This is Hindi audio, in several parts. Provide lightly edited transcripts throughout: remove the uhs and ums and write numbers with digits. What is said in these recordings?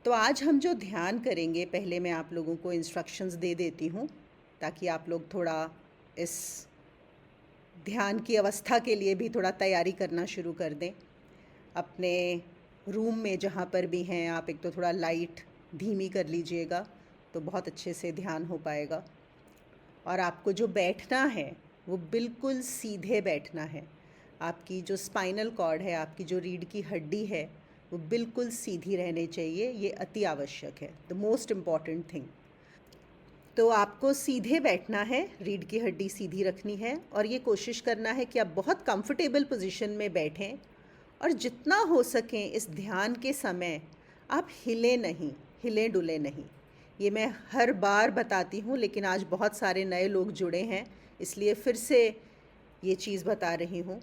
तो आज हम जो ध्यान करेंगे, पहले मैं आप लोगों को इंस्ट्रक्शंस दे देती हूँ ताकि आप लोग थोड़ा इस ध्यान की अवस्था के लिए भी थोड़ा तैयारी करना शुरू कर दें। अपने रूम में जहाँ पर भी हैं आप एक तो थोड़ा लाइट धीमी कर लीजिएगा, तो बहुत अच्छे से ध्यान हो पाएगा। और आपको जो बैठना है वो बिल्कुल सीधे बैठना है। आपकी जो स्पाइनल कॉर्ड है, आपकी जो रीढ़ की हड्डी है, वो बिल्कुल सीधी रहनी चाहिए। ये अति आवश्यक है, द मोस्ट इम्पॉर्टेंट थिंग। तो आपको सीधे बैठना है, रीढ़ की हड्डी सीधी रखनी है और ये कोशिश करना है कि आप बहुत कंफर्टेबल पोजीशन में बैठें और जितना हो सकें इस ध्यान के समय आप हिले नहीं, हिले डुले नहीं। ये मैं हर बार बताती हूँ, लेकिन आज बहुत सारे नए लोग जुड़े हैं, इसलिए फिर से ये चीज़ बता रही हूँ।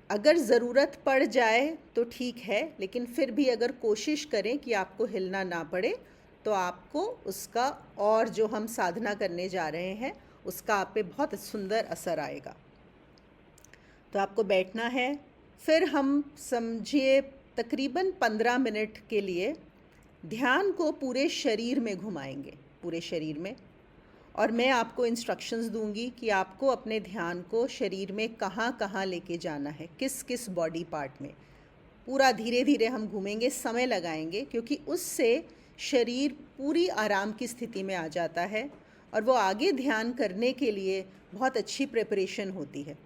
अगर ज़रूरत पड़ जाए तो ठीक है, लेकिन फिर भी अगर कोशिश करें कि आपको हिलना ना पड़े, तो आपको उसका और जो हम साधना करने जा रहे हैं उसका आप पे बहुत सुंदर असर आएगा। तो आपको बैठना है, फिर हम समझिए तकरीबन 15 मिनट के लिए ध्यान को पूरे शरीर में घुमाएंगे, पूरे शरीर में। और मैं आपको इंस्ट्रक्शंस दूंगी कि आपको अपने ध्यान को शरीर में कहाँ कहाँ लेके जाना है, किस किस बॉडी पार्ट में। पूरा धीरे धीरे हम घूमेंगे, समय लगाएंगे, क्योंकि उससे शरीर पूरी आराम की स्थिति में आ जाता है और वो आगे ध्यान करने के लिए बहुत अच्छी प्रिपरेशन होती है।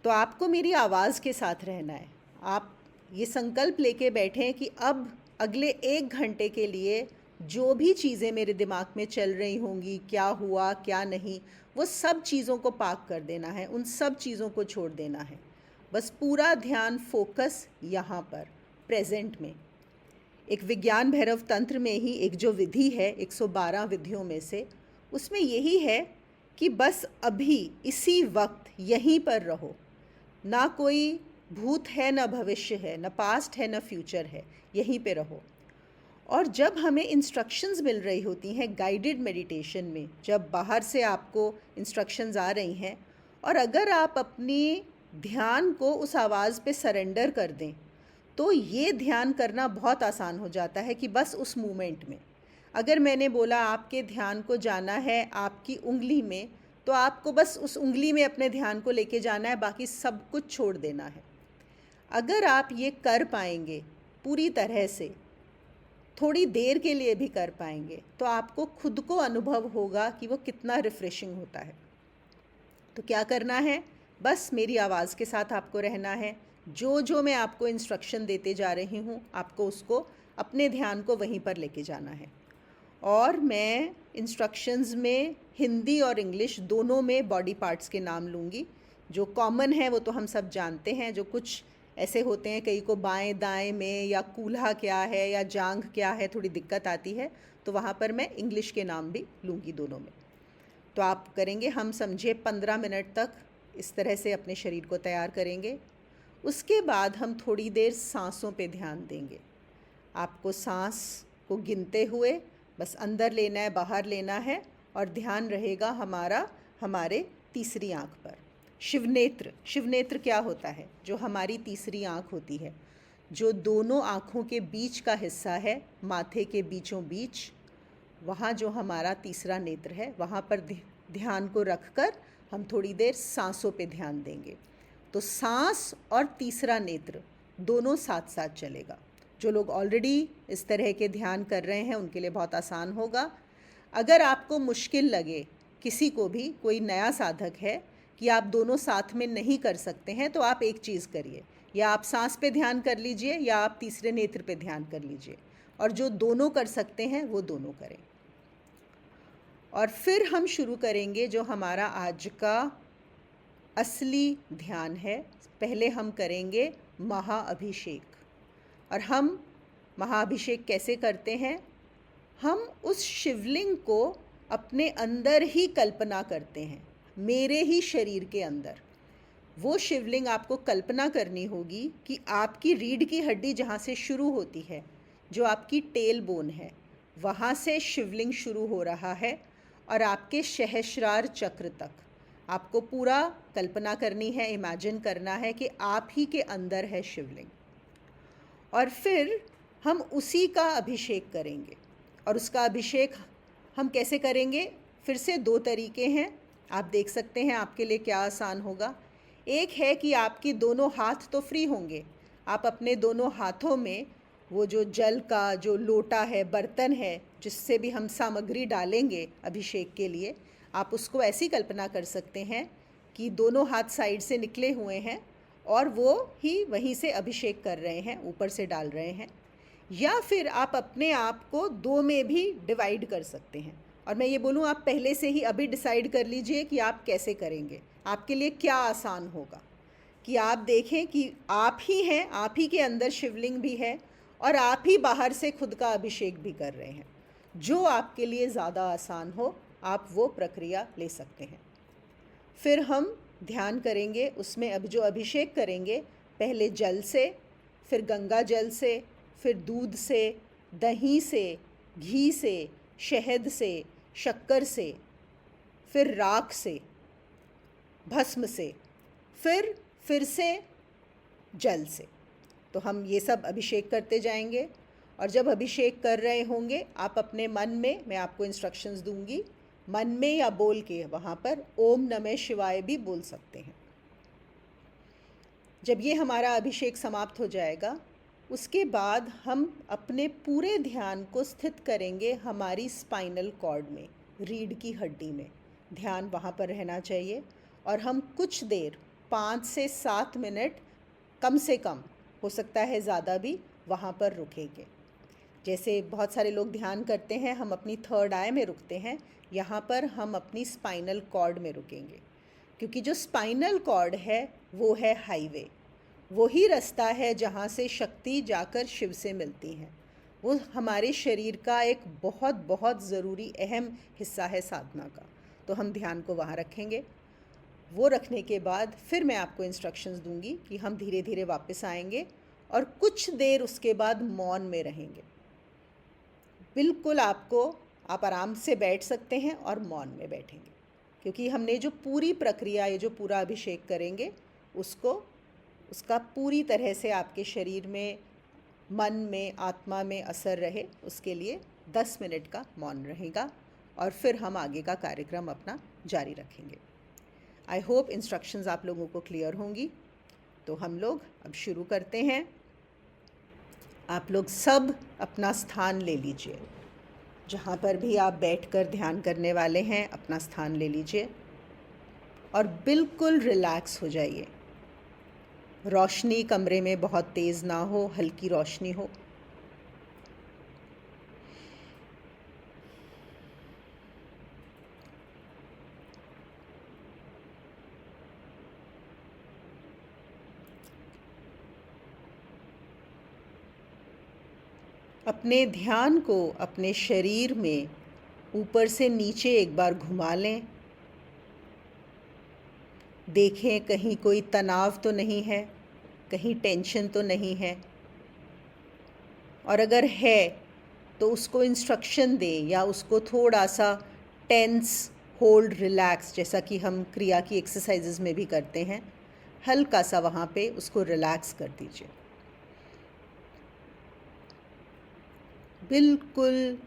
तो आपको मेरी आवाज़ के साथ रहना है। आप ये संकल्प लेके बैठें कि अब अगले 1 घंटे के लिए जो भी चीज़ें मेरे दिमाग में चल रही होंगी, क्या हुआ क्या नहीं, वो सब चीज़ों को पाक कर देना है, उन सब चीज़ों को छोड़ देना है। बस पूरा ध्यान फोकस यहाँ पर प्रेजेंट में। एक विज्ञान भैरव तंत्र में ही एक जो विधि है 112 विधियों में से, उसमें यही है कि बस अभी इसी वक्त यहीं पर रहो। ना कोई भूत है, ना भविष्य है, ना पास्ट है, ना फ्यूचर है, यहीं पे रहो। और जब हमें इंस्ट्रक्शंस मिल रही होती हैं गाइडेड मेडिटेशन में, जब बाहर से आपको इंस्ट्रक्शंस आ रही हैं और अगर आप अपनी ध्यान को उस आवाज़ पे सरेंडर कर दें, तो ये ध्यान करना बहुत आसान हो जाता है कि बस उस मोमेंट में। अगर मैंने बोला आपके ध्यान को जाना है आपकी उंगली में, तो आपको बस उस उंगली में अपने ध्यान को लेके जाना है, बाकी सब कुछ छोड़ देना है। अगर आप ये कर पाएंगे पूरी तरह से, थोड़ी देर के लिए भी कर पाएंगे, तो आपको खुद को अनुभव होगा कि वो कितना रिफ़्रेशिंग होता है। तो क्या करना है, बस मेरी आवाज़ के साथ आपको रहना है। जो जो मैं आपको इंस्ट्रक्शन देते जा रही हूँ, आपको उसको अपने ध्यान को वहीं पर लेके जाना है। और मैं इंस्ट्रक्शंस में हिंदी और इंग्लिश दोनों में बॉडी पार्ट्स के नाम लूँगी। जो कॉमन है वो तो हम सब जानते हैं, जो कुछ ऐसे होते हैं कई को बाएं दाएं में, या कूल्हा क्या है या जांघ क्या है, थोड़ी दिक्कत आती है, तो वहाँ पर मैं इंग्लिश के नाम भी लूँगी दोनों में। तो आप करेंगे, हम समझे 15 मिनट तक इस तरह से अपने शरीर को तैयार करेंगे। उसके बाद हम थोड़ी देर सांसों पे ध्यान देंगे। आपको सांस को गिनते हुए बस अंदर लेना है, बाहर लेना है, और ध्यान रहेगा हमारा हमारे तीसरी आँख पर। शिवनेत्र, शिवनेत्र क्या होता है? जो हमारी तीसरी आँख होती है, जो दोनों आँखों के बीच का हिस्सा है, माथे के बीचों बीच, वहाँ जो हमारा तीसरा नेत्र है, वहाँ पर ध्यान को रखकर हम थोड़ी देर सांसों पे ध्यान देंगे। तो सांस और तीसरा नेत्र दोनों साथ साथ चलेगा। जो लोग ऑलरेडी इस तरह के ध्यान कर रहे हैं उनके लिए बहुत आसान होगा। अगर आपको मुश्किल लगे, किसी को भी, कोई नया साधक है कि आप दोनों साथ में नहीं कर सकते हैं, तो आप एक चीज़ करिए, या आप सांस पे ध्यान कर लीजिए या आप तीसरे नेत्र पे ध्यान कर लीजिए, और जो दोनों कर सकते हैं वो दोनों करें। और फिर हम शुरू करेंगे जो हमारा आज का असली ध्यान है। पहले हम करेंगे महाअभिषेक। और हम महाअभिषेक कैसे करते हैं? हम उस शिवलिंग को अपने अंदर ही कल्पना करते हैं, मेरे ही शरीर के अंदर। वो शिवलिंग आपको कल्पना करनी होगी कि आपकी रीढ़ की हड्डी जहाँ से शुरू होती है, जो आपकी टेल बोन है, वहाँ से शिवलिंग शुरू हो रहा है और आपके सहस्रार चक्र तक आपको पूरा कल्पना करनी है, इमेजिन करना है कि आप ही के अंदर है शिवलिंग। और फिर हम उसी का अभिषेक करेंगे। और उसका अभिषेक हम कैसे करेंगे? फिर से दो तरीके हैं, आप देख सकते हैं आपके लिए क्या आसान होगा। एक है कि आपकी दोनों हाथ तो फ्री होंगे, आप अपने दोनों हाथों में वो जो जल का जो लोटा है, बर्तन है, जिससे भी हम सामग्री डालेंगे अभिषेक के लिए, आप उसको ऐसी कल्पना कर सकते हैं कि दोनों हाथ साइड से निकले हुए हैं और वो ही वहीं से अभिषेक कर रहे हैं, ऊपर से डाल रहे हैं। या फिर आप अपने आप को दो में भी डिवाइड कर सकते हैं। और मैं ये बोलूँ, आप पहले से ही अभी डिसाइड कर लीजिए कि आप कैसे करेंगे, आपके लिए क्या आसान होगा। कि आप देखें कि आप ही हैं, आप ही के अंदर शिवलिंग भी है और आप ही बाहर से खुद का अभिषेक भी कर रहे हैं। जो आपके लिए ज़्यादा आसान हो, आप वो प्रक्रिया ले सकते हैं। फिर हम ध्यान करेंगे, उसमें अब जो अभिषेक करेंगे, पहले जल से, फिर गंगा जल से, फिर दूध से, दही से, घी से, शहद से, शक्कर से, फिर राख से, भस्म से, फिर से जल से। तो हम ये सब अभिषेक करते जाएंगे। और जब अभिषेक कर रहे होंगे, आप अपने मन में, मैं आपको इंस्ट्रक्शंस दूंगी, मन में या बोल के वहाँ पर ओम नमः शिवाय भी बोल सकते हैं। जब ये हमारा अभिषेक समाप्त हो जाएगा, उसके बाद हम अपने पूरे ध्यान को स्थित करेंगे हमारी स्पाइनल कॉर्ड में, रीढ़ की हड्डी में। ध्यान वहाँ पर रहना चाहिए और हम कुछ देर 5 से 7 मिनट, कम से कम, हो सकता है ज़्यादा भी, वहाँ पर रुकेंगे। जैसे बहुत सारे लोग ध्यान करते हैं, हम अपनी थर्ड आई में रुकते हैं, यहाँ पर हम अपनी स्पाइनल कॉर्ड में रुकेंगे। क्योंकि जो स्पाइनल कॉर्ड है वो है हाईवे, वही रास्ता है जहाँ से शक्ति जाकर शिव से मिलती है। वो हमारे शरीर का एक बहुत बहुत ज़रूरी अहम हिस्सा है साधना का। तो हम ध्यान को वहाँ रखेंगे। वो रखने के बाद फिर मैं आपको इंस्ट्रक्शंस दूंगी कि हम धीरे धीरे वापस आएंगे और कुछ देर उसके बाद मौन में रहेंगे। बिल्कुल आप आराम से बैठ सकते हैं और मौन में बैठेंगे, क्योंकि हमने जो पूरी प्रक्रिया, ये जो पूरा अभिषेक करेंगे, उसका पूरी तरह से आपके शरीर में, मन में, आत्मा में असर रहे, उसके लिए 10 मिनट का मौन रहेगा और फिर हम आगे का कार्यक्रम अपना जारी रखेंगे। आई होप इंस्ट्रक्शंस आप लोगों को क्लियर होंगी। तो हम लोग अब शुरू करते हैं। आप लोग सब अपना स्थान ले लीजिए, जहाँ पर भी आप बैठकर ध्यान करने वाले हैं, अपना स्थान ले लीजिए और बिल्कुल रिलैक्स हो जाइए। रोशनी कमरे में बहुत तेज़ ना हो, हल्की रोशनी हो। अपने ध्यान को अपने शरीर में ऊपर से नीचे एक बार घुमा लें। देखें कहीं कोई तनाव तो नहीं है, कहीं टेंशन तो नहीं है, और अगर है तो उसको इंस्ट्रक्शन दें या उसको थोड़ा सा टेंस, होल्ड, रिलैक्स, जैसा कि हम क्रिया की एक्सरसाइजेज में भी करते हैं, हल्का सा वहाँ पे उसको रिलैक्स कर दीजिए। बिल्कुल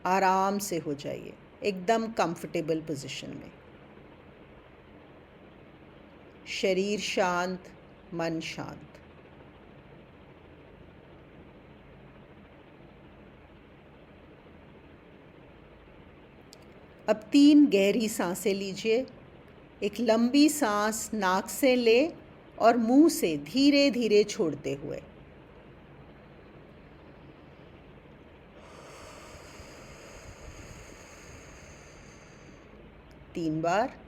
आराम से हो जाइए, एकदम कंफर्टेबल पोजीशन में। शरीर शांत, मन शांत। अब 3 गहरी सांसें लीजिए। एक लंबी सांस नाक से लें और मुंह से धीरे धीरे छोड़ते हुए। तीन बार।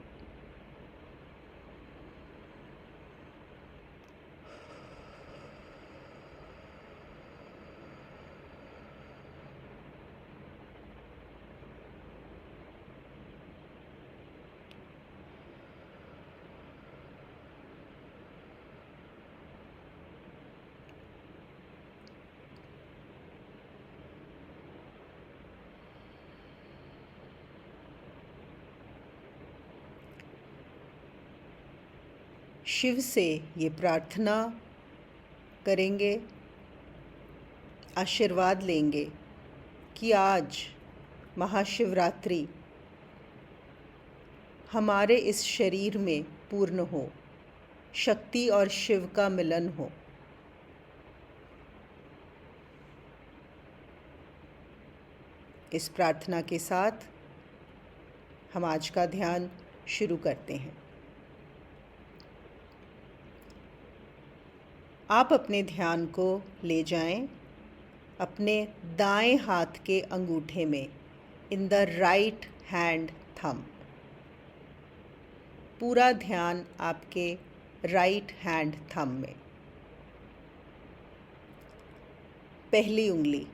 शिव से ये प्रार्थना करेंगे, आशीर्वाद लेंगे कि आज महाशिवरात्रि हमारे इस शरीर में पूर्ण हो, शक्ति और शिव का मिलन हो। इस प्रार्थना के साथ हम आज का ध्यान शुरू करते हैं। आप अपने ध्यान को ले जाएं अपने दाएं हाथ के अंगूठे में, इन द राइट हैंड थंब। पूरा ध्यान आपके राइट हैंड थंब में। पहली उंगली,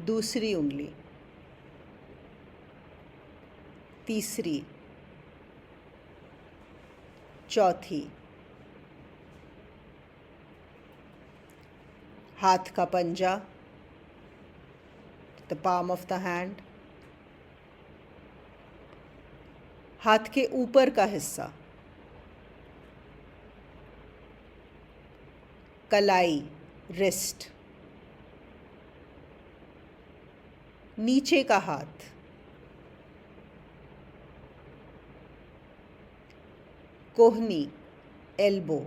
दूसरी उंगली, तीसरी, चौथी, हाथ का पंजा, the palm of the hand, हाथ के ऊपर का हिस्सा, कलाई, रिस्ट, नीचे का हाथ, कोहनी, एल्बो,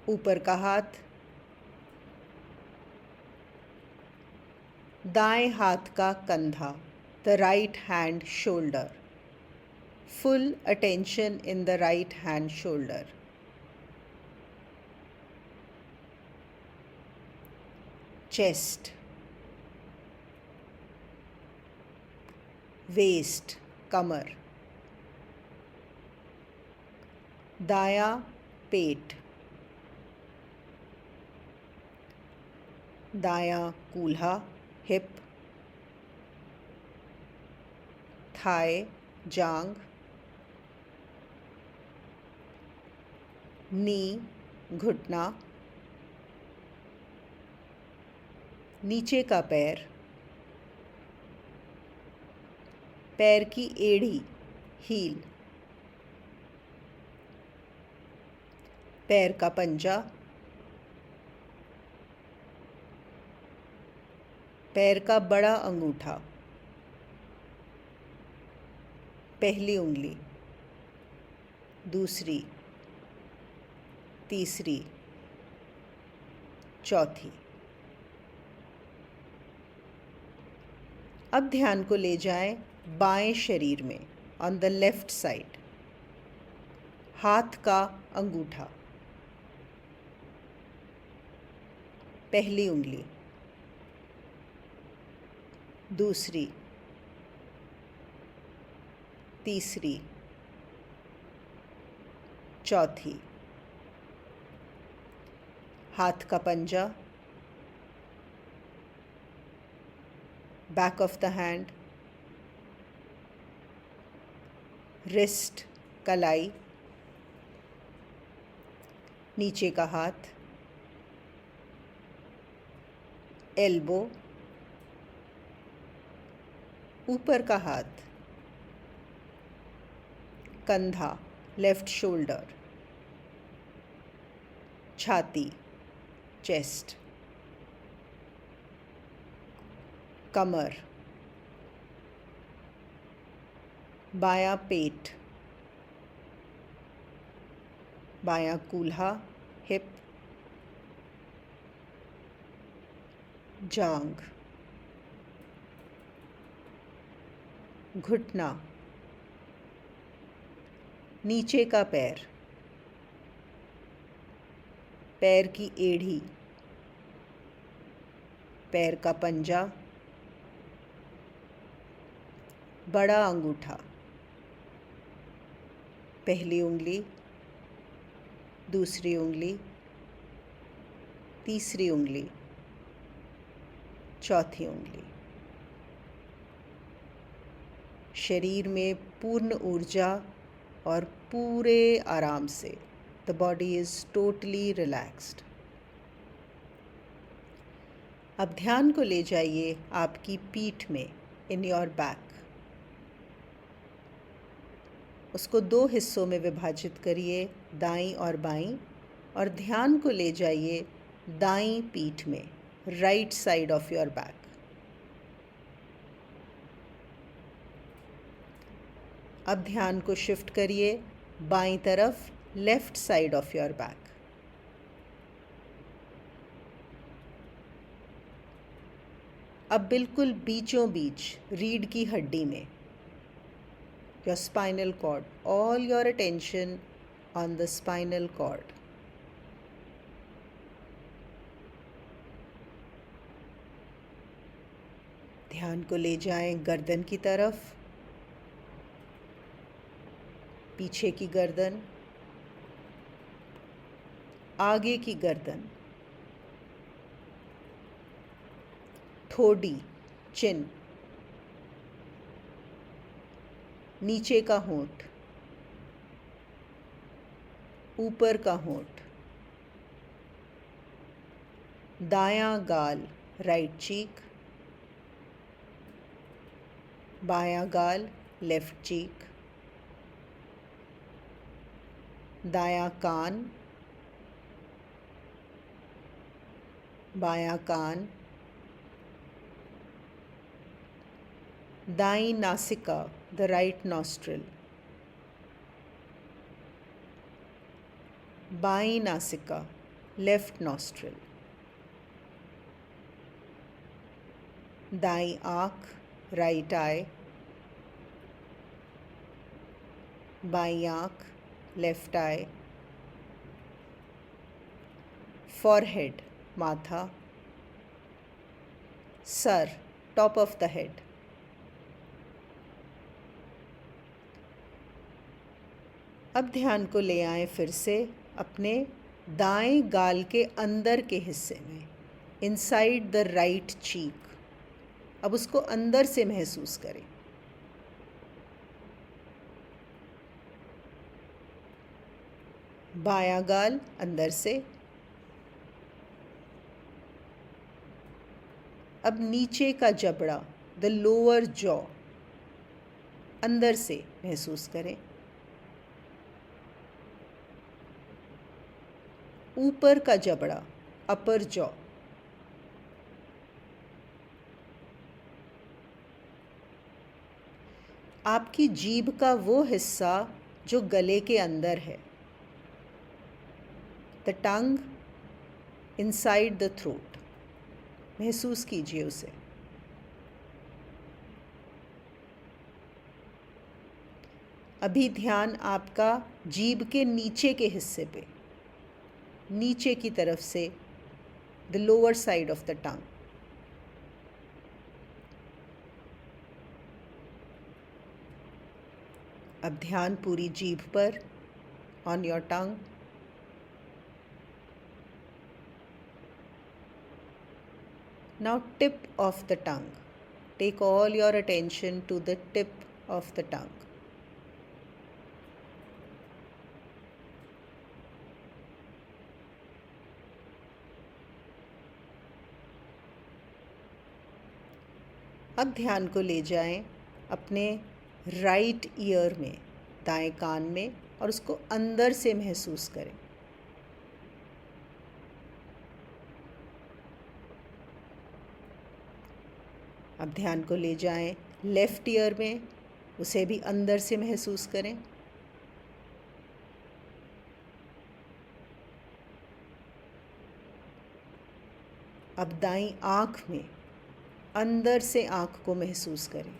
ऊपर का हाथ, दाएं हाथ का कंधा, the right hand shoulder. Full attention in the right hand shoulder. Chest, waist, कमर, दायां पेट, दायां कूल्हा, हिप, थाई, जांग, नी, घुटना, नीचे का पैर, पैर की एड़ी, हील, पैर का पंजा, पैर का बड़ा अंगूठा, पहली उंगली, दूसरी, तीसरी, चौथी। अब ध्यान को ले जाएं बाएं शरीर में, ऑन द लेफ्ट साइड। हाथ का अंगूठा, पहली उंगली, दूसरी, तीसरी, चौथी। हाथ का पंजा, back of the hand, wrist, कलाई, नीचे का हाथ, एल्बो, ऊपर का हाथ, कंधा, लेफ्ट शोल्डर, छाती, चेस्ट, कमर, बायां पेट, बायां कूल्हा, हिप, जांग, घुटना, नीचे का पैर, पैर की एड़ी, पैर का पंजा, बड़ा अंगूठा, पहली उंगली, दूसरी उंगली, तीसरी उंगली, चौथी उंगली। शरीर में पूर्ण ऊर्जा और पूरे आराम से, the body is totally relaxed. अब ध्यान को ले जाइए आपकी पीठ में, इन योर बैक। उसको 2 हिस्सों में विभाजित करिए, दाईं और बाईं, और ध्यान को ले जाइए दाईं पीठ में, right side of your back. अब ध्यान को शिफ्ट करिए बाईं तरफ, left side of your back. अब बिल्कुल बीचों बीच रीढ़ की हड्डी में, your spinal cord, all your attention on the spinal cord. ध्यान को ले जाएं गर्दन की तरफ, पीछे की गर्दन, आगे की गर्दन, ठोड़ी, चिन, नीचे का होंठ, ऊपर का होंठ, दायां गाल, राइट चीक, बायां गाल, लेफ्ट चीक, दायां कान, बायां कान, दाईं नासिका, द राइट नॉस्ट्रिल, बाईं नासिका, लेफ्ट नॉस्ट्रिल, दाईं आँख, राइट आई, बाईं आँख, लेफ्ट आई, फॉरहेड, माथा, sir, top of the head. अब ध्यान को ले आएं फिर से अपने दाएं गाल के अंदर के हिस्से में, इनसाइड द राइट चीक। अब उसको अंदर से महसूस करें। बायां गाल अंदर से। अब नीचे का जबड़ा, द लोअर जॉ, अंदर से महसूस करें। ऊपर का जबड़ा, अपर जॉ, आपकी जीभ का वो हिस्सा जो गले के अंदर है, the tongue inside the throat, महसूस कीजिए उसे। अभी ध्यान आपका जीभ के नीचे के हिस्से पे, नीचे की तरफ से, the lower side of the tongue. अब ध्यान पूरी जीभ पर, on your tongue. Now tip of the tongue. Take all your attention to the tip of the tongue. अब ध्यान को ले जाएं अपने राइट ईयर में, दाएं कान में, और उसको अंदर से महसूस करें। अब ध्यान को ले जाएं लेफ्ट ईयर में, उसे भी अंदर से महसूस करें। अब दाईं आँख में, अंदर से आँख को महसूस करें।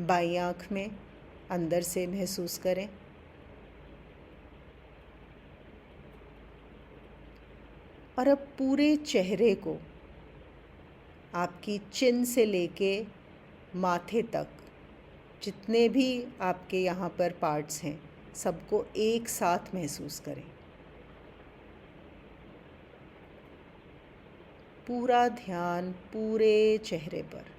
बाईं आँख में, अंदर से महसूस करें। और अब पूरे चेहरे को, आपकी चिन से लेके माथे तक, जितने भी आपके यहाँ पर पार्ट्स हैं, सबको एक साथ महसूस करें। पूरा ध्यान पूरे चेहरे पर।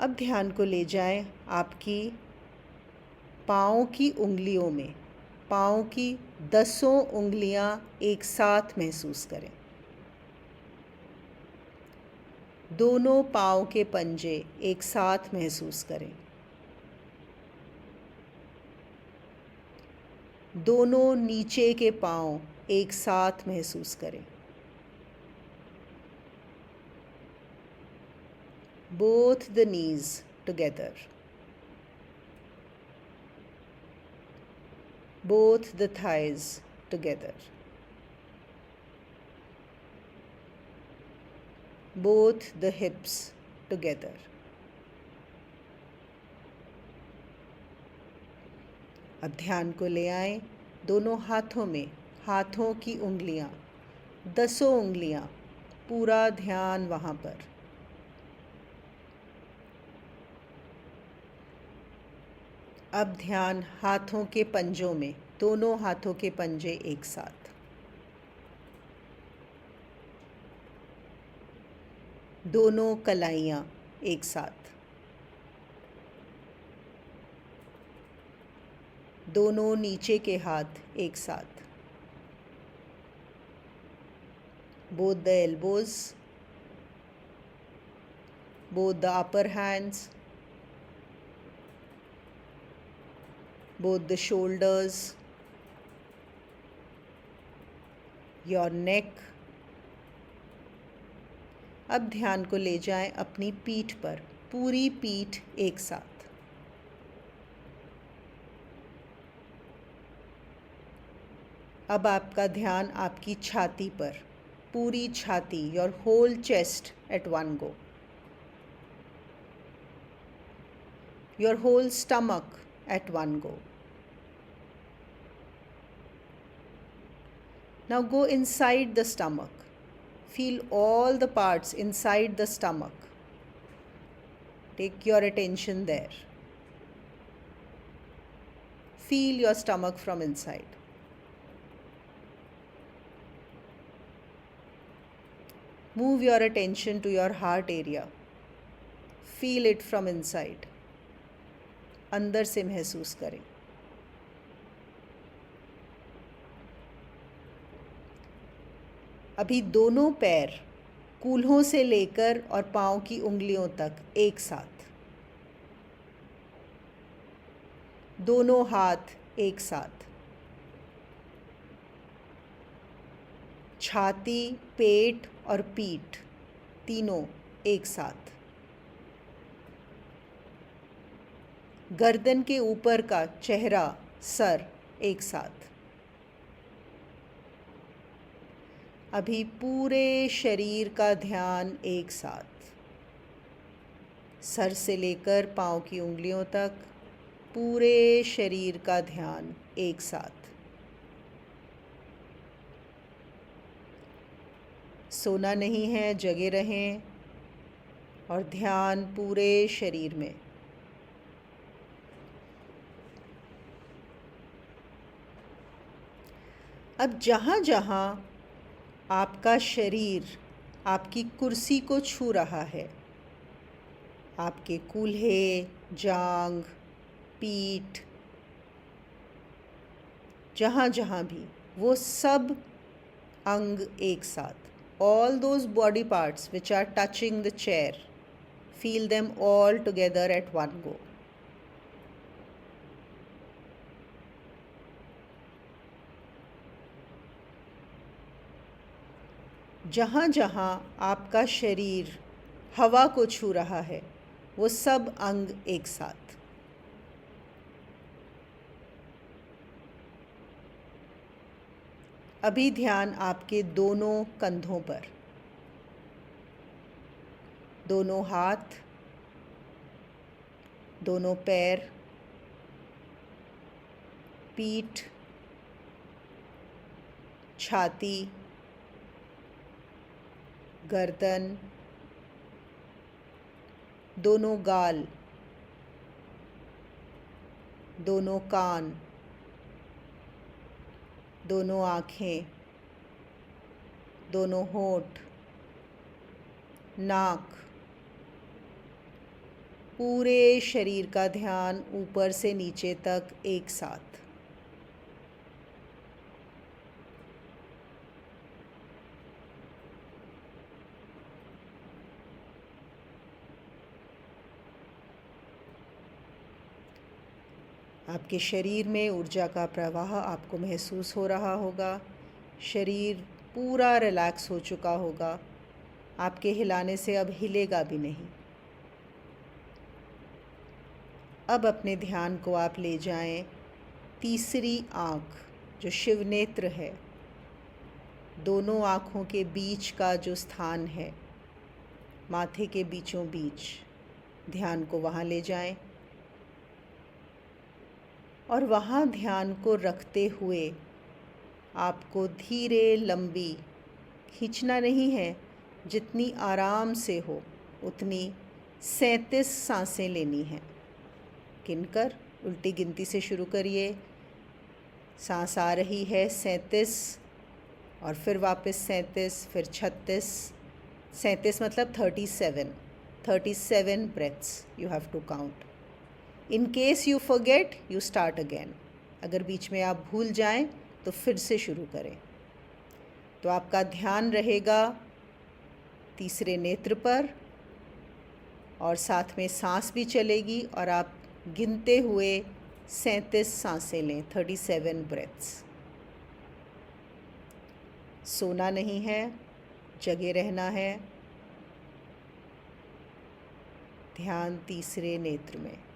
अब ध्यान को ले जाएं आपकी पाँव की उंगलियों में, पाँव की 10 उंगलियां एक साथ महसूस करें। दोनों पाँव के पंजे एक साथ महसूस करें। दोनों नीचे के पाँव एक साथ महसूस करें। Both the knees together. Both the thighs together. Both the hips together. अब ध्यान को ले आएं दोनों हाथों में, हाथों की उंगलियां, 10 उंगलियां, पूरा ध्यान वहाँ पर। अब ध्यान हाथों के पंजों में, दोनों हाथों के पंजे एक साथ। दोनों कलाइयाँ एक साथ। दोनों नीचे के हाथ एक साथ। Both the elbows, both the upper hands, both the shoulders, your neck. अब ध्यान को ले जाएं अपनी पीठ पर, पूरी पीठ एक साथ। अब आपका ध्यान आपकी छाती पर, पूरी छाती, your whole chest at one go, your whole stomach at one go. Now go inside the stomach. Feel all the parts inside the stomach. Take your attention there. Feel your stomach from inside. Move your attention to your heart area. Feel it from inside. अंदर से महसूस करें। अभी दोनों पैर कूल्हों से लेकर और पाँव की उंगलियों तक एक साथ। दोनों हाथ एक साथ। छाती, पेट और पीठ तीनों एक साथ। गर्दन के ऊपर का चेहरा, सर एक साथ। अभी पूरे शरीर का ध्यान एक साथ, सर से लेकर पाँव की उंगलियों तक पूरे शरीर का ध्यान एक साथ। सोना नहीं है, जगे रहें और ध्यान पूरे शरीर में। अब जहाँ जहाँ आपका शरीर आपकी कुर्सी को छू रहा है, आपके कूल्हे, जांघ, पीठ, जहाँ जहाँ भी, वो सब अंग एक साथ। All those body parts which are touching the chair, feel them all together at one go. जहाँ जहाँ आपका शरीर हवा को छू रहा है, वो सब अंग एक साथ। अभी ध्यान आपके दोनों कंधों पर, दोनों हाथ, दोनों पैर, पीठ, छाती, गर्दन, दोनों गाल, दोनों कान, दोनों आँखें, दोनों होंठ, नाक, पूरे शरीर का ध्यान ऊपर से नीचे तक एक साथ। आपके शरीर में ऊर्जा का प्रवाह आपको महसूस हो रहा होगा। शरीर पूरा रिलैक्स हो चुका होगा। आपके हिलाने से अब हिलेगा भी नहीं। अब अपने ध्यान को आप ले जाएं तीसरी आँख, जो शिव नेत्र है, दोनों आँखों के बीच का जो स्थान है, माथे के बीचों बीच, ध्यान को वहाँ ले जाएं। और वहाँ ध्यान को रखते हुए आपको धीरे लंबी, खींचना नहीं है, जितनी आराम से हो उतनी 37 सांसें लेनी हैं। गिनकर उल्टी गिनती से शुरू करिए। सांस आ रही है 37 और फिर वापस 37, फिर 36। 37 मतलब 37 breaths you have to count. In case you forget, you start again. अगर बीच में आप भूल जाएं तो फिर से शुरू करें। तो आपका ध्यान रहेगा तीसरे नेत्र पर और साथ में सांस भी चलेगी और आप गिनते हुए 37 सांसें लें, 37 ब्रेथ्स। सोना नहीं है, जगे रहना है। ध्यान तीसरे नेत्र में।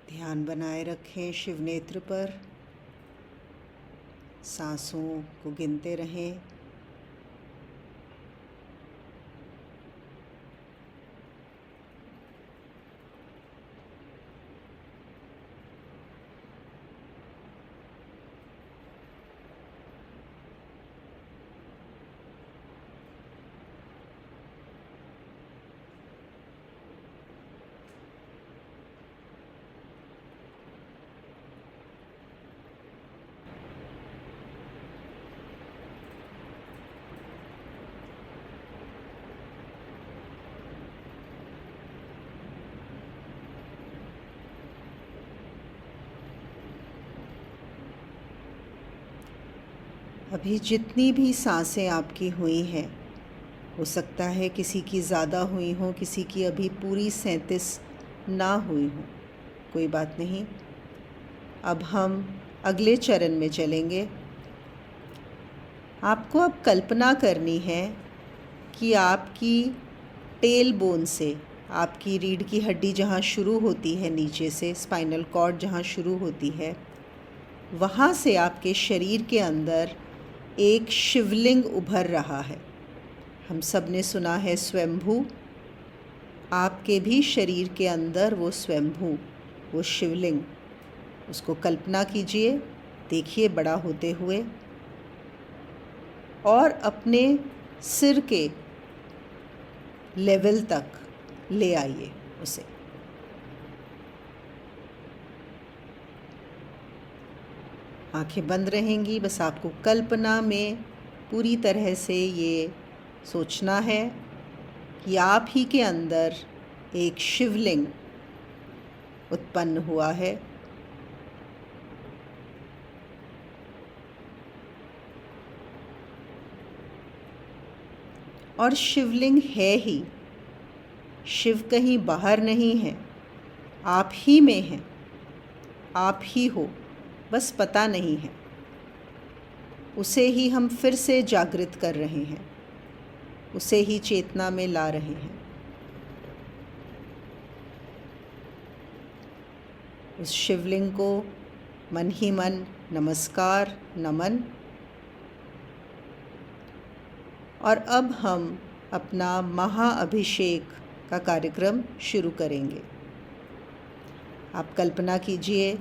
ध्यान बनाए रखें शिव नेत्र पर। सांसों को गिनते रहें। अभी जितनी भी सांसें आपकी हुई हैं, हो सकता है किसी की ज़्यादा हुई हो, किसी की अभी पूरी 37 ना हुई हो, कोई बात नहीं। अब हम अगले चरण में चलेंगे। आपको अब कल्पना करनी है कि आपकी टेल बोन से, आपकी रीढ़ की हड्डी जहाँ शुरू होती है नीचे से, स्पाइनल कॉर्ड जहाँ शुरू होती है, वहाँ से आपके शरीर के अंदर एक शिवलिंग उभर रहा है। हम सब ने सुना है स्वयंभू। आपके भी शरीर के अंदर वो स्वयंभू, वो शिवलिंग, उसको कल्पना कीजिए, देखिए बड़ा होते हुए, और अपने सिर के लेवल तक ले आइए उसे। आंखें बंद रहेंगी, बस आपको कल्पना में पूरी तरह से ये सोचना है कि आप ही के अंदर एक शिवलिंग उत्पन्न हुआ है। और शिवलिंग है ही, शिव कहीं बाहर नहीं है, आप ही में है, आप ही हो, बस पता नहीं है। उसे ही हम फिर से जागृत कर रहे हैं, उसे ही चेतना में ला रहे हैं। उस शिवलिंग को मन ही मन नमस्कार, नमन। और अब हम अपना महाअभिषेक का कार्यक्रम शुरू करेंगे। आप कल्पना कीजिए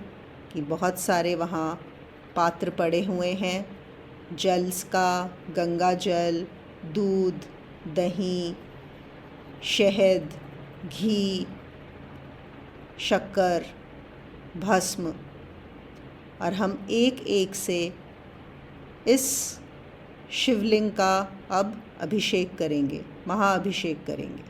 कि बहुत सारे वहाँ पात्र पड़े हुए हैं, जल का, गंगा जल, दूध, दही, शहद, घी, शक्कर, भस्म, और हम एक एक से इस शिवलिंग का अब अभिषेक करेंगे, महाअभिषेक करेंगे।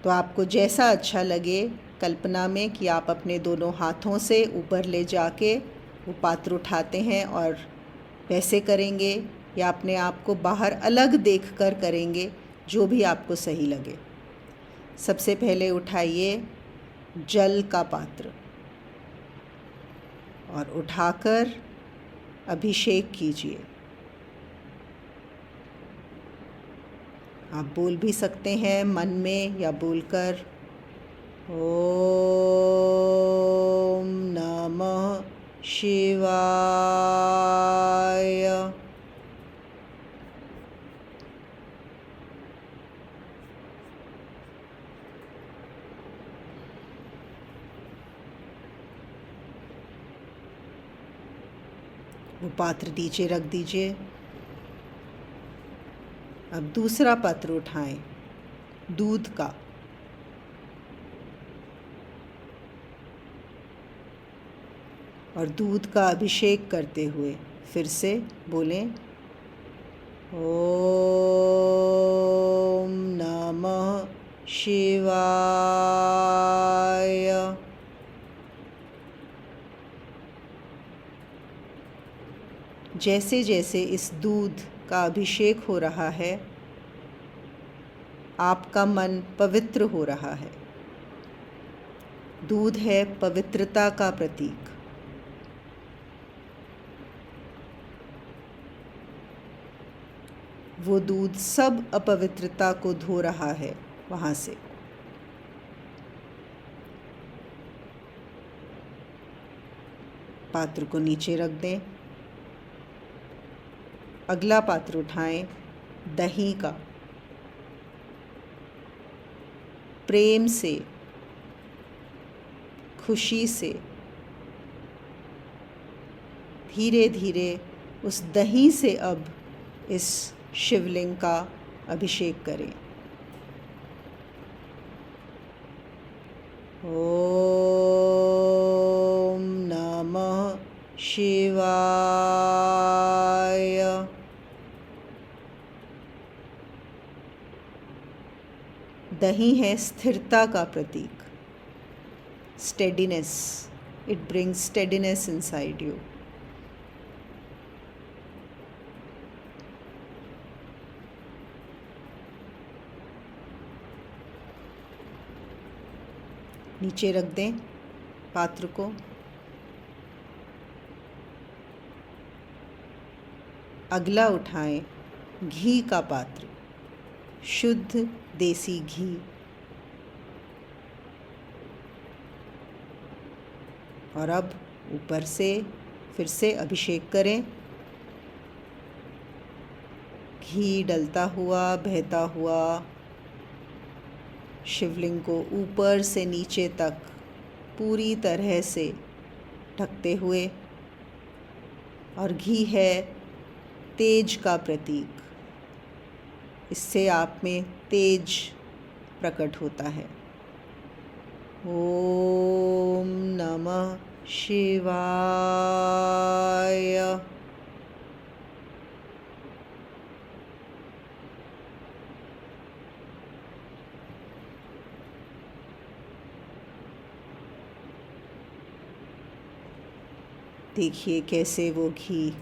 तो आपको जैसा अच्छा लगे, कल्पना में कि आप अपने दोनों हाथों से ऊपर ले जाके वो पात्र उठाते हैं और वैसे करेंगे, या अपने आप को बाहर अलग देखकर करेंगे, जो भी आपको सही लगे। सबसे पहले उठाइए जल का पात्र और उठाकर अभिषेक कीजिए। आप बोल भी सकते हैं मन में या बोलकर, ओम नमः शिवाय। वो पात्र नीचे रख दीजिए। अब दूसरा पात्र उठाएं, दूध का। और दूध का अभिषेक करते हुए फिर से बोलें, ओम नमः शिवाय। जैसे जैसे इस दूध का अभिषेक हो रहा है, आपका मन पवित्र हो रहा है। दूध है पवित्रता का प्रतीक। वो दूध सब अपवित्रता को धो रहा है वहाँ से। पात्र को नीचे रख दें। अगला पात्र उठाएं, दही का। प्रेम से, खुशी से धीरे धीरे उस दही से अब इस शिवलिंग का अभिषेक करें। ओम नमः शिवाय। दही है स्थिरता का प्रतीक, steadiness. It brings steadiness inside you. नीचे रख दें पात्र को। अगला उठाएं घी का पात्र, शुद्ध देसी घी। और अब ऊपर से फिर से अभिषेक करें। घी डलता हुआ बहता हुआ शिवलिंग को ऊपर से नीचे तक पूरी तरह से ढकते हुए। और घी है तेज का प्रतीक, इससे आप में तेज प्रकट होता है। ओम नमः शिवाय। देखिए कैसे वो घी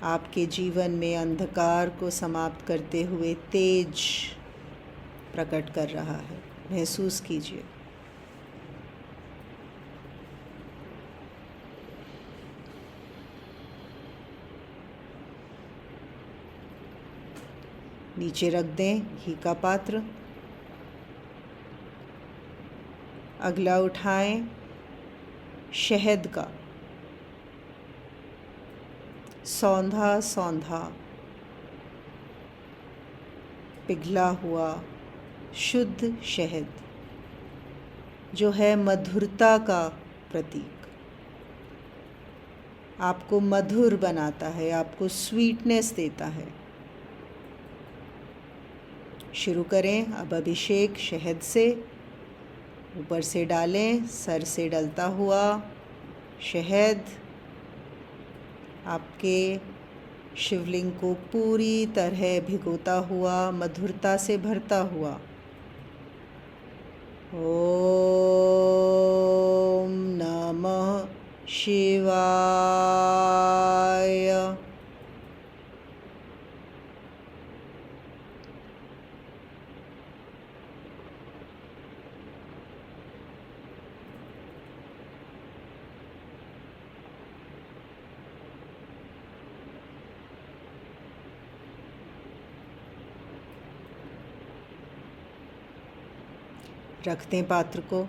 आपके जीवन में अंधकार को समाप्त करते हुए तेज प्रकट कर रहा है। महसूस कीजिए। नीचे रख दें घी का पात्र। अगला उठाएं शहद का सौंधा सौंधा पिघला हुआ शुद्ध शहद, जो है मधुरता का प्रतीक। आपको मधुर बनाता है, आपको स्वीटनेस देता है। शुरू करें अब अभिषेक शहद से। ऊपर से डालें, सर से डलता हुआ शहद आपके शिवलिंग को पूरी तरह भिगोता हुआ, मधुरता से भरता हुआ। ओम नमः शिवाय। रख दें पात्र को।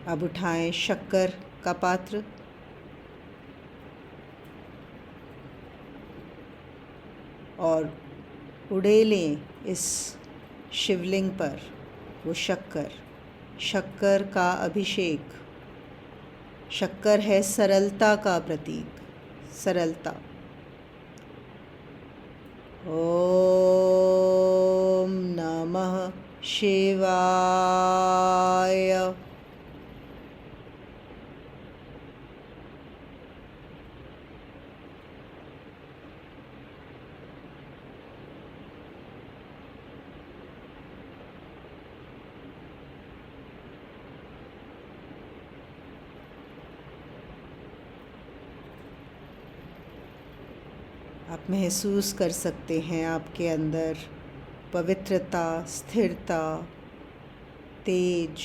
अब उठाएं शक्कर का पात्र। और उड़ेलें इस शिवलिंग पर वो शक्कर। शक्कर का अभिषेक। शक्कर है सरलता का प्रतीक, सरलता। ओम नमः शिवाय। आप महसूस कर सकते हैं आपके अंदर पवित्रता, स्थिरता, तेज,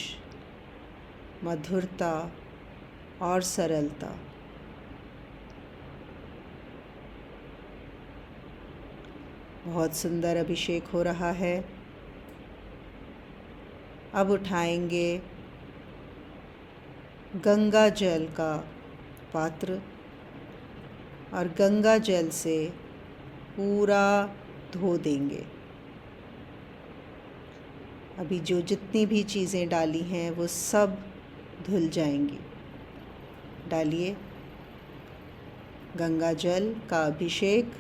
मधुरता और सरलता। बहुत सुंदर अभिषेक हो रहा है। अब उठाएंगे गंगा जल का पात्र और गंगा जल से पूरा धो देंगे। अभी जो जितनी भी चीज़ें डाली हैं वो सब धुल जाएंगी। डालिए गंगा जल का अभिषेक।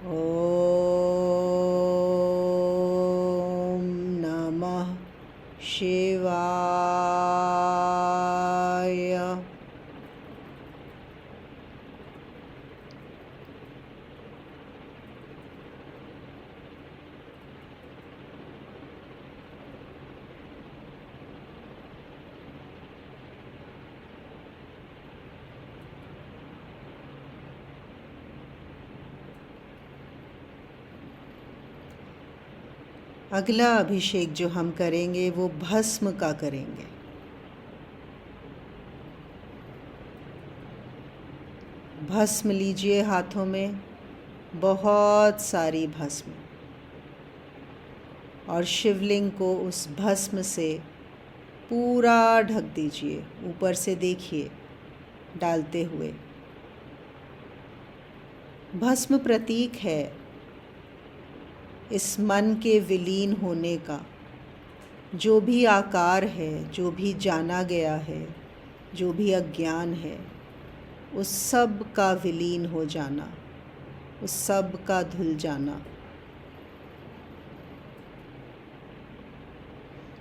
ओम नमः शिवाय। अगला अभिषेक जो हम करेंगे वो भस्म का करेंगे। भस्म लीजिए हाथों में, बहुत सारी भस्म, और शिवलिंग को उस भस्म से पूरा ढक दीजिए। ऊपर से देखिए डालते हुए। भस्म प्रतीक है इस मन के विलीन होने का। जो भी आकार है, जो भी जाना गया है, जो भी अज्ञान है, उस सब का विलीन हो जाना, उस सब का धुल जाना।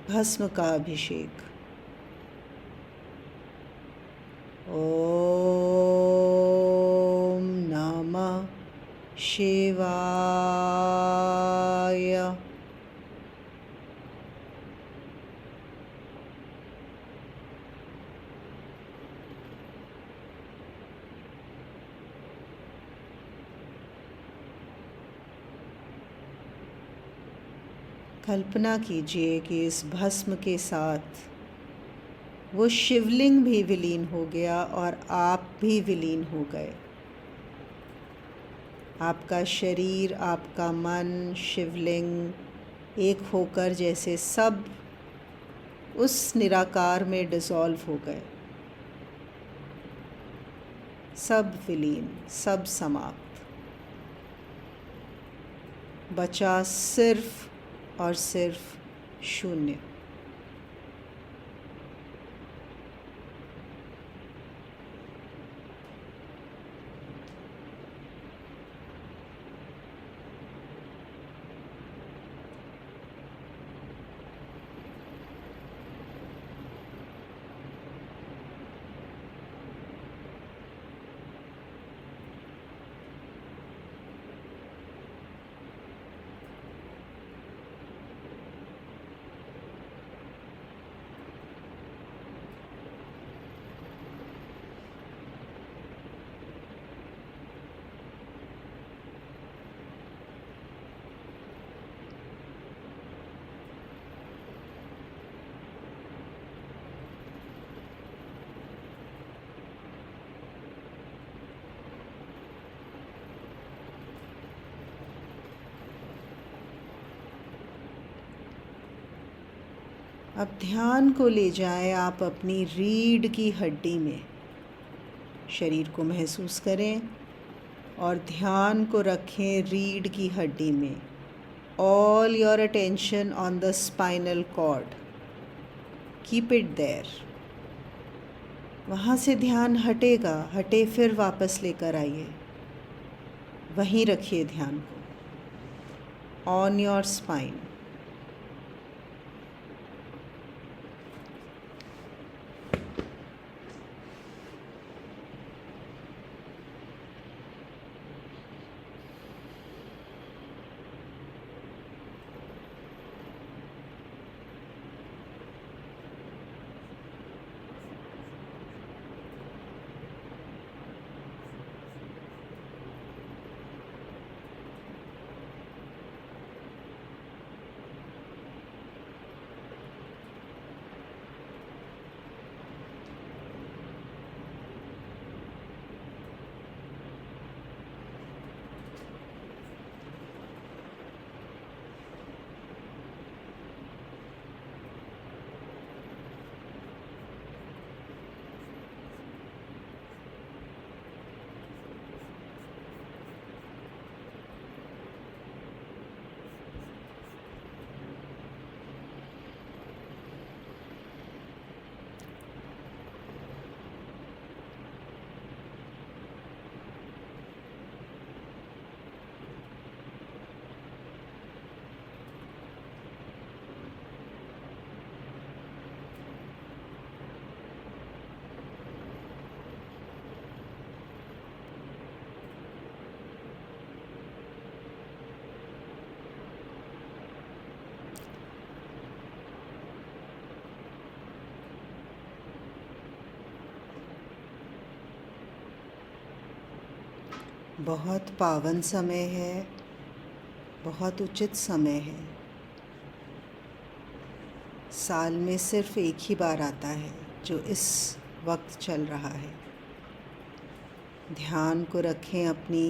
भस्म का अभिषेक। ओम नमः शिवाय। कल्पना कीजिए कि इस भस्म के साथ वो शिवलिंग भी विलीन हो गया और आप भी विलीन हो गए। आपका शरीर, आपका मन, शिवलिंग एक होकर जैसे सब उस निराकार में डिसॉल्व हो गए। सब विलीन, सब समाप्त। बचा सिर्फ और सिर्फ शून्य। अब ध्यान को ले जाएं आप अपनी रीढ़ की हड्डी में। शरीर को महसूस करें और ध्यान को रखें रीढ़ की हड्डी में। All your attention on the spinal cord. Keep it there. वहाँ से ध्यान हटेगा, हटे फिर वापस लेकर आइए। वहीं रखिए ध्यान को, ऑन योर स्पाइन। बहुत पावन समय है, बहुत उचित समय है। साल में सिर्फ एक ही बार आता है जो इस वक्त चल रहा है। ध्यान को रखें अपनी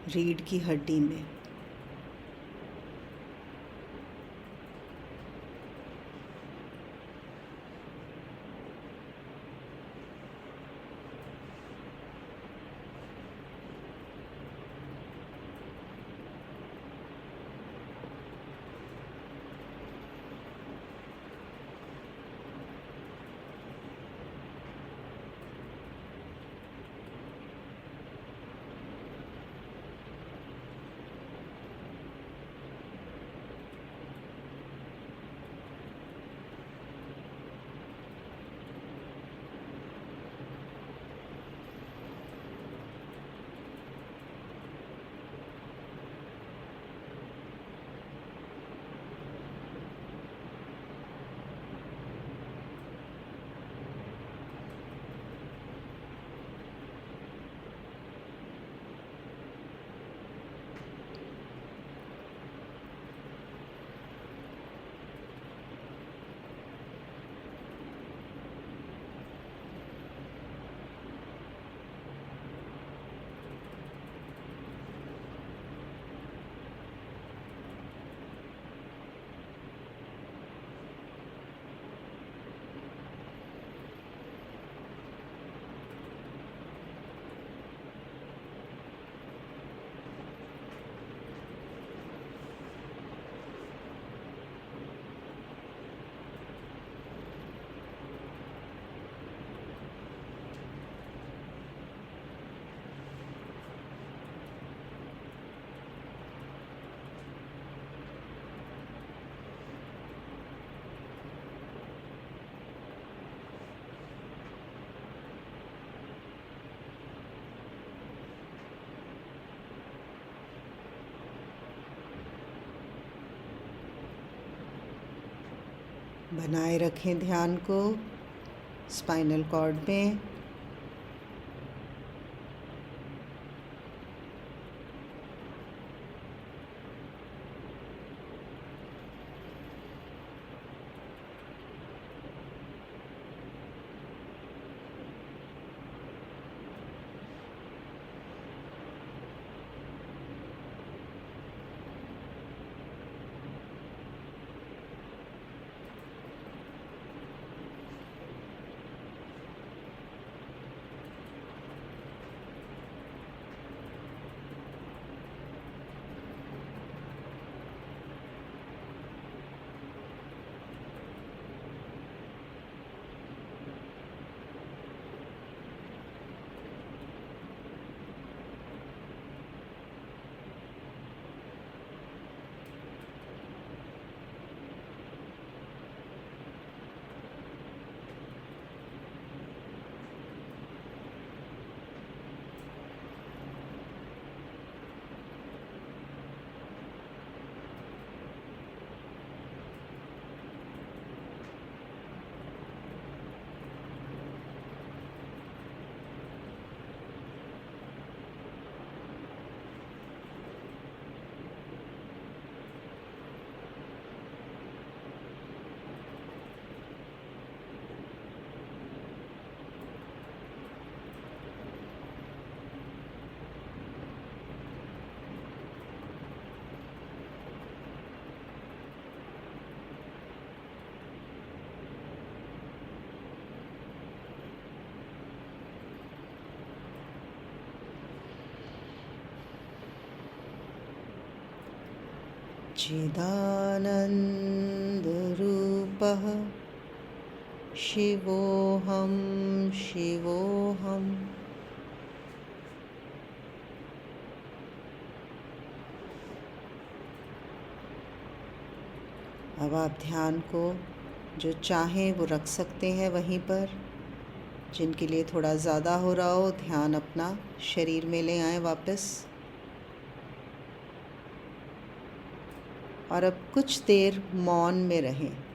रीढ़ की हड्डी में। बनाए रखें ध्यान को स्पाइनल कॉर्ड में। चिदानन्दरूपः शिवोऽहं शिवोऽहम्। अब आप ध्यान को जो चाहें वो रख सकते हैं वहीं पर। जिनके लिए थोड़ा ज़्यादा हो रहा हो, ध्यान अपना शरीर में ले आएं वापस। और अब कुछ देर मौन में रहें।